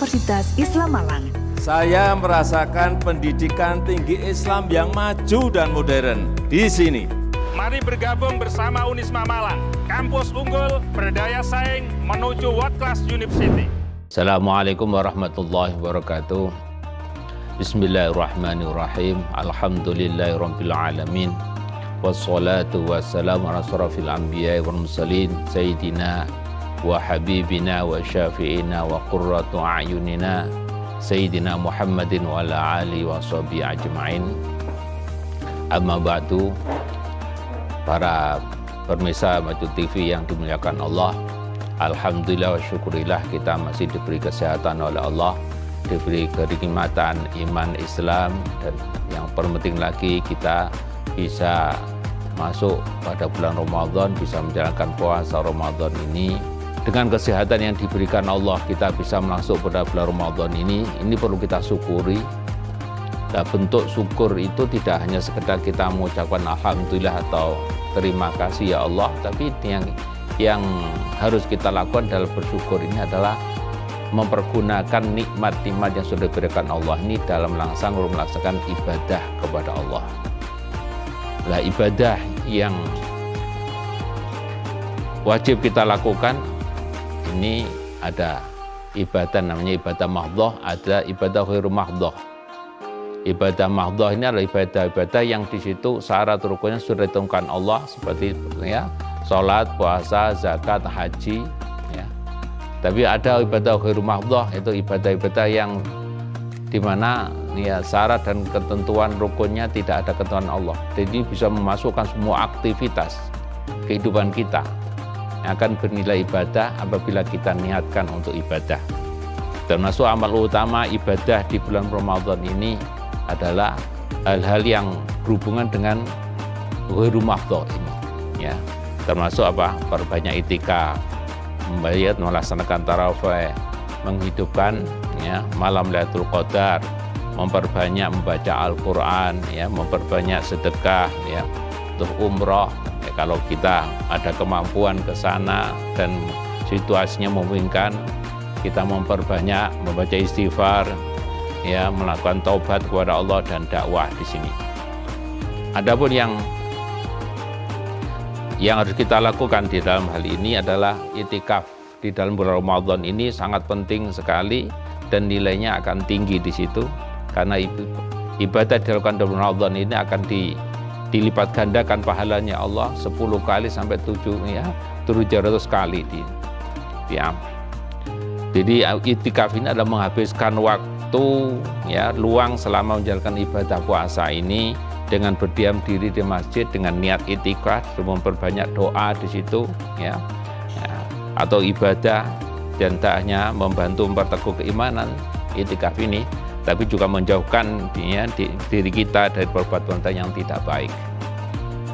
Universitas Islam Malang. Saya merasakan pendidikan tinggi Islam yang maju dan modern di sini. Mari bergabung bersama Unisma Malang, kampus unggul, berdaya saing menuju World Class University. Assalamualaikum warahmatullahi wabarakatuh. Bismillahirrahmanirrahim. Alhamdulillahirabbil alamin. Wassalatu wassalamu ala asrofil anbiya'i wal mursalin sayyidina wa habibina wa syafi'ina wa qurratu a'yunina sayyidina Muhammadin wa ala alihi wa sahbihi ajma'in. Amma ba'du. Para pemirsa Maju TV yang dimuliakan Allah, alhamdulillah wa syukurillah kita masih diberi kesehatan oleh Allah, diberi kenikmatan iman Islam, dan yang terpenting lagi kita bisa masuk pada bulan Ramadan, bisa menjalankan puasa Ramadan ini dengan kesehatan yang diberikan Allah. Kita bisa masuk pada bulan Ramadan ini perlu kita syukuri. Nah, bentuk syukur itu tidak hanya sekedar kita mengucapkan alhamdulillah atau terima kasih ya Allah, tapi yang harus kita lakukan dalam bersyukur ini adalah mempergunakan nikmat-nikmat yang sudah diberikan Allah ini dalam melaksanakan ibadah kepada Allah. Nah, ibadah yang wajib kita lakukan ini ada ibadah namanya ibadah mahdhah, ada ibadah ghairu mahdhah. Ibadah mahdhah ini adalah ibadah-ibadah yang di situ syarat rukunnya sudah ditentukan Allah, seperti ya salat, puasa, zakat, haji, ya. Tapi ada ibadah ghairu mahdhah, itu ibadah-ibadah yang di mana ya syarat dan ketentuan rukunnya tidak ada ketentuan Allah. Jadi bisa memasukkan semua aktivitas kehidupan kita yang akan bernilai ibadah apabila kita niatkan untuk ibadah. Termasuk amal utama ibadah di bulan Ramadan ini adalah hal-hal yang berhubungan dengan ghairu mahdhah ini, ya. Termasuk apa? Perbanyak itikaf, melaksanakan tarawih, menghidupkan ya malam Lailatul Qadar, memperbanyak membaca Al-Qur'an, ya, memperbanyak sedekah, ya, untuk umroh. Ya, kalau kita ada kemampuan ke sana dan situasinya memungkinkan, kita memperbanyak membaca istighfar, ya, melakukan taubat kepada Allah dan dakwah di sini. Adapun yang harus kita lakukan di dalam hal ini adalah itikaf di dalam bulan Ramadan ini sangat penting sekali dan nilainya akan tinggi di situ, karena ibadah dilakukan di bulan Ramadan ini akan dilipat gandakan pahalanya Allah 10 kali sampai 700 kali Jadi itikaf ini adalah menghabiskan waktu ya luang selama menjalankan ibadah puasa ini dengan berdiam diri di masjid dengan niat itikaf, memperbanyak doa di situ, ya, atau ibadah, dan tak hanya membantu memperteguh keimanan itikaf ini, tapi juga menjauhkan diri kita dari perbuatan yang tidak baik.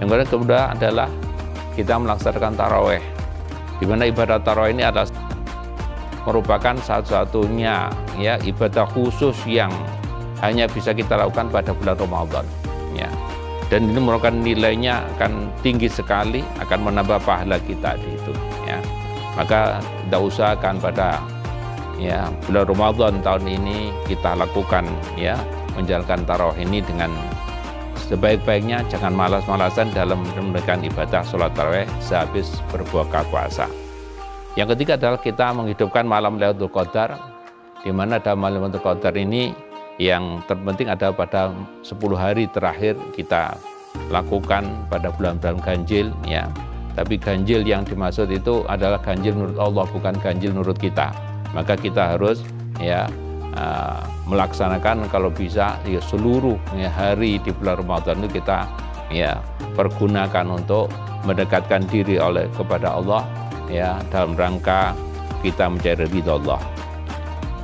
Yang kedua adalah kita melaksanakan tarawih, di mana ibadah tarawih ini adalah merupakan satu-satunya ya ibadah khusus yang hanya bisa kita lakukan pada bulan Ramadan, ya. Dan ini merupakan nilainya akan tinggi sekali, akan menambah pahala kita di itu, ya. Maka kita usahakan pada ya bulan Ramadan tahun ini kita lakukan ya menjalankan tarawih ini dengan sebaik-baiknya, jangan malas-malasan dalam menunaikan ibadah sholat tarawih sehabis berbuka puasa. Yang ketiga adalah kita menghidupkan malam Lailatul Qadar, di mana ada malam Lailatul Qadar ini yang terpenting ada pada 10 hari terakhir kita lakukan pada bulan-bulan ganjil, ya. Tapi ganjil yang dimaksud itu adalah ganjil menurut Allah, bukan ganjil menurut kita. Maka kita harus ya melaksanakan kalau bisa ya seluruh ya, hari di bulan Ramadan itu kita ya pergunakan untuk mendekatkan diri kepada Allah, ya, dalam rangka kita mencari ridha Allah.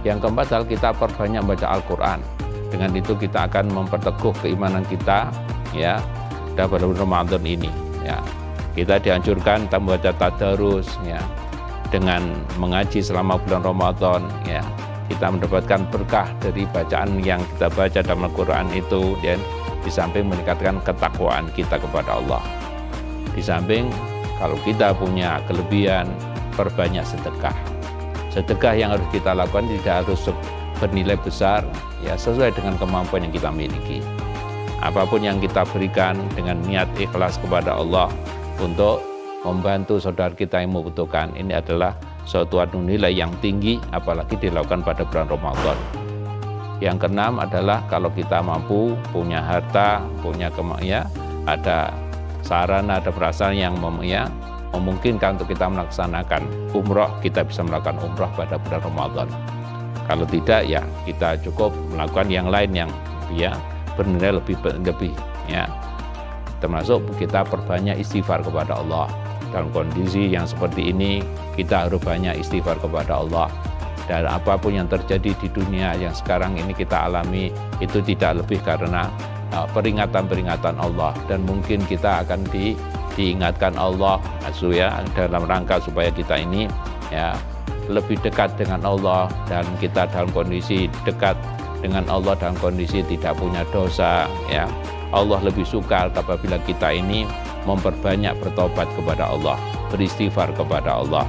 Yang keempat adalah kita perbanyak baca Al-Quran. Dengan itu kita akan memperteguh keimanan kita, ya, pada bulan Ramadan ini, ya. Kita dianjurkan kita membaca tadarus, ya, dengan mengaji selama bulan Ramadan, ya. Kita mendapatkan berkah dari bacaan yang kita baca dalam Al-Quran itu, dan di samping meningkatkan ketakwaan kita kepada Allah. Di samping kalau kita punya kelebihan, perbanyak sedekah. sedekah yang harus kita lakukan tidak harus bernilai besar, ya sesuai dengan kemampuan yang kita miliki. Apapun yang kita berikan dengan niat ikhlas kepada Allah untuk membantu saudara kita yang membutuhkan, ini adalah suatu nilai yang tinggi, apalagi dilakukan pada bulan Ramadan. Yang keenam adalah kalau kita mampu, punya harta, punya ada sarana, ada perasaan yang memungkinkan untuk kita melaksanakan umroh, kita bisa melakukan umroh pada bulan Ramadan. Kalau tidak, ya kita cukup melakukan yang lain yang bernilai lebih ya. Termasuk kita perbanyak istighfar kepada Allah. Dalam kondisi yang seperti ini, kita harus banyak istighfar kepada Allah. Dan apapun yang terjadi di dunia yang sekarang ini kita alami, itu tidak lebih karena peringatan-peringatan Allah. Dan mungkin kita akan diingatkan Allah dalam rangka supaya kita ini ya lebih dekat dengan Allah, dan kita dalam kondisi dekat dengan Allah dalam kondisi tidak punya dosa, ya. Allah lebih suka apabila kita ini memperbanyak bertobat kepada Allah, beristighfar kepada Allah.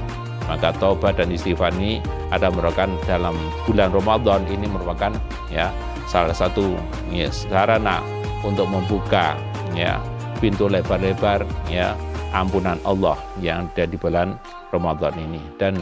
Maka taubat dan istighfar ini ada merupakan dalam bulan Ramadan ini merupakan ya salah satu sarana untuk membuka ya pintu lebar-lebar ya ampunan Allah yang ada di bulan Ramadan ini. Dan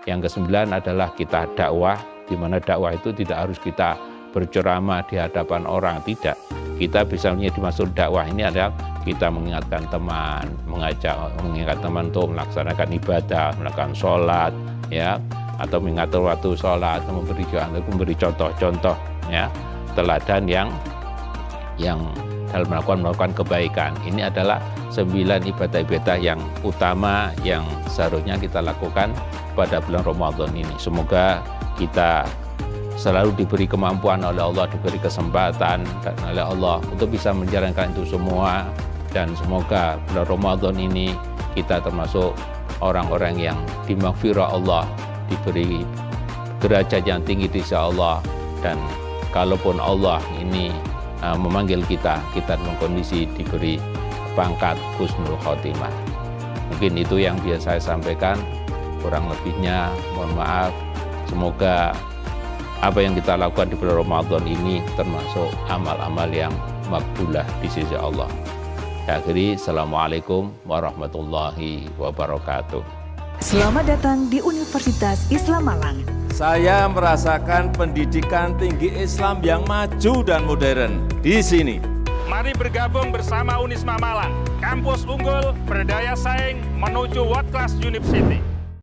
yang kesembilan adalah kita dakwah, di mana dakwah itu tidak harus kita berceramah di hadapan orang, tidak. Kita bisa dimaksud dakwah ini adalah kita mengingatkan teman, mengingat teman untuk melaksanakan ibadah, melakukan sholat, ya, atau mengatur waktu sholat, atau memberi contoh-contoh, ya, teladan yang dalam melakukan kebaikan. Ini adalah 9 ibadah-ibadah yang utama yang seharusnya kita lakukan pada bulan Ramadan ini. Semoga kita selalu diberi kemampuan oleh Allah, diberi kesempatan oleh Allah untuk bisa menjalankan itu semua. Dan semoga bulan Ramadan ini kita termasuk orang-orang yang dimaghfirah Allah, diberi derajat yang tinggi di sisi Allah. Dan kalaupun Allah ini memanggil kita dalam kondisi diberi pangkat husnul khotimah. Mungkin itu yang biasa saya sampaikan, kurang lebihnya mohon maaf. Semoga apa yang kita lakukan di bulan Ramadan ini termasuk amal-amal yang makbulah di sisi Allah. Akhiri, Assalamualaikum warahmatullahi wabarakatuh. Selamat datang di Universitas Islam Malang. Saya merasakan pendidikan tinggi Islam yang maju dan modern di sini. Mari bergabung bersama Unisma Malang, kampus unggul, berdaya saing, menuju world class university.